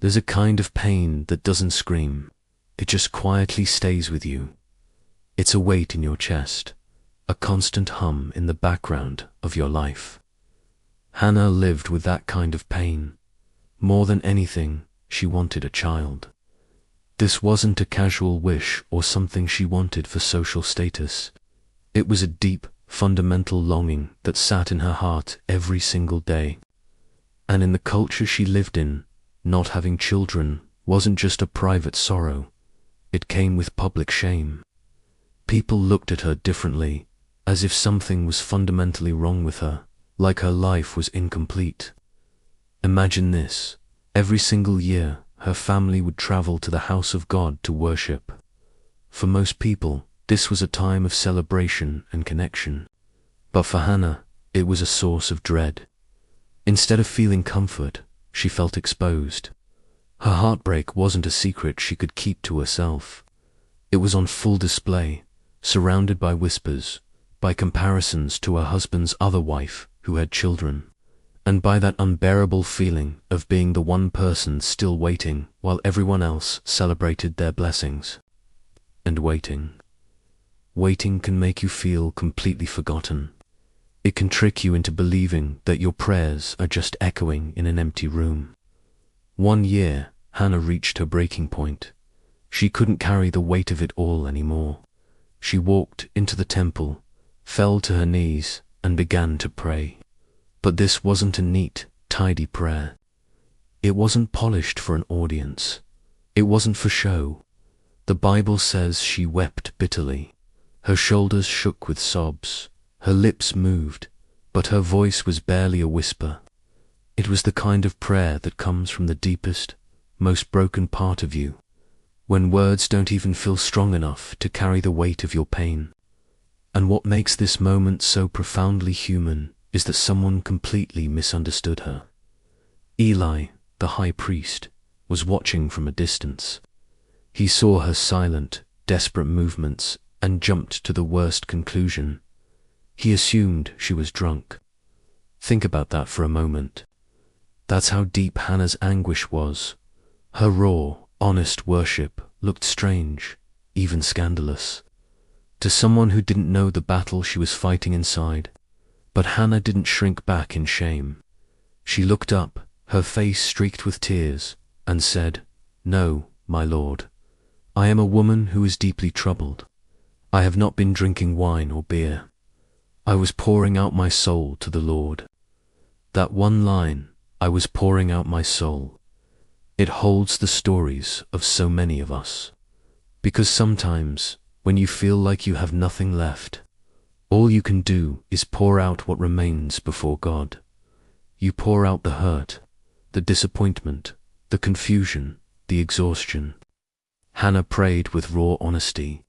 There's a kind of pain that doesn't scream. It just quietly stays with you. It's a weight in your chest, a constant hum in the background of your life. Hannah lived with that kind of pain. More than anything, she wanted a child. This wasn't a casual wish or something she wanted for social status. It was a deep, fundamental longing that sat in her heart every single day. And in the culture she lived in, not having children wasn't just a private sorrow. It came with public shame. People looked at her differently, as if something was fundamentally wrong with her, like her life was incomplete. Imagine this. Every single year, her family would travel to the house of God to worship. For most people, this was a time of celebration and connection. But for Hannah, it was a source of dread. Instead of feeling comfort, she felt exposed. Her heartbreak wasn't a secret she could keep to herself. It was on full display, surrounded by whispers, by comparisons to her husband's other wife who had children, and by that unbearable feeling of being the one person still waiting while everyone else celebrated their blessings. And waiting. Waiting can make you feel completely forgotten. It can trick you into believing that your prayers are just echoing in an empty room. One year, Hannah reached her breaking point. She couldn't carry the weight of it all anymore. She walked into the temple, fell to her knees, and began to pray. But this wasn't a neat, tidy prayer. It wasn't polished for an audience. It wasn't for show. The Bible says she wept bitterly. Her shoulders shook with sobs. Her lips moved, but her voice was barely a whisper. It was the kind of prayer that comes from the deepest, most broken part of you, when words don't even feel strong enough to carry the weight of your pain. And what makes this moment so profoundly human is that someone completely misunderstood her. Eli, the high priest, was watching from a distance. He saw her silent, desperate movements and jumped to the worst conclusion. He assumed she was drunk. Think about that for a moment. That's how deep Hannah's anguish was. Her raw, honest worship looked strange, even scandalous, to someone who didn't know the battle she was fighting inside. But Hannah didn't shrink back in shame. She looked up, her face streaked with tears, and said, "No, my Lord. I am a woman who is deeply troubled. I have not been drinking wine or beer. I was pouring out my soul to the Lord." That one line, "I was pouring out my soul," it holds the stories of so many of us. Because sometimes, when you feel like you have nothing left, all you can do is pour out what remains before God. You pour out the hurt, the disappointment, the confusion, the exhaustion. Hannah prayed with raw honesty.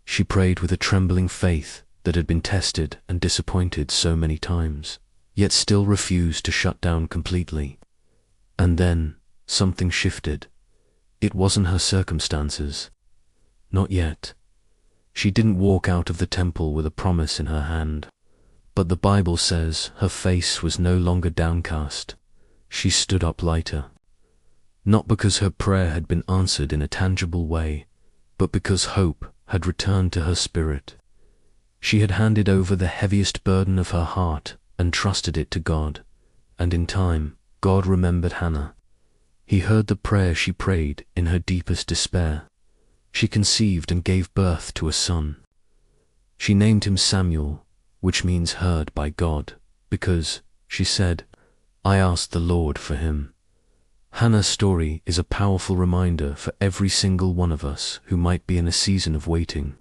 She prayed with a trembling faith that had been tested and disappointed so many times, yet still refused to shut down completely. And then something shifted. It wasn't her circumstances. Not yet. She didn't walk out of the temple with a promise in her hand. But the Bible says her face was no longer downcast. She stood up lighter. Not because her prayer had been answered in a tangible way, but because hope had returned to her spirit. She had handed over the heaviest burden of her heart and trusted it to God. And in time, God remembered Hannah. He heard the prayer she prayed in her deepest despair. She conceived and gave birth to a son. She named him Samuel, which means heard by God, because, she said, "I asked the Lord for him." Hannah's story is a powerful reminder for every single one of us who might be in a season of waiting.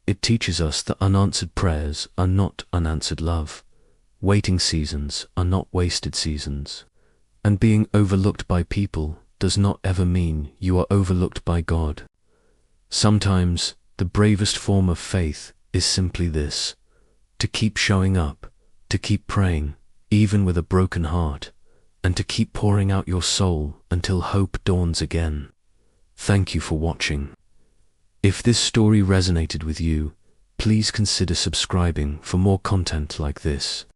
It teaches us that unanswered prayers are not unanswered love. Waiting seasons are not wasted seasons. And being overlooked by people does not ever mean you are overlooked by God. Sometimes the bravest form of faith is simply this: to keep showing up, to keep praying, even with a broken heart, and to keep pouring out your soul until hope dawns again. Thank you for watching. If this story resonated with you, please consider subscribing for more content like this.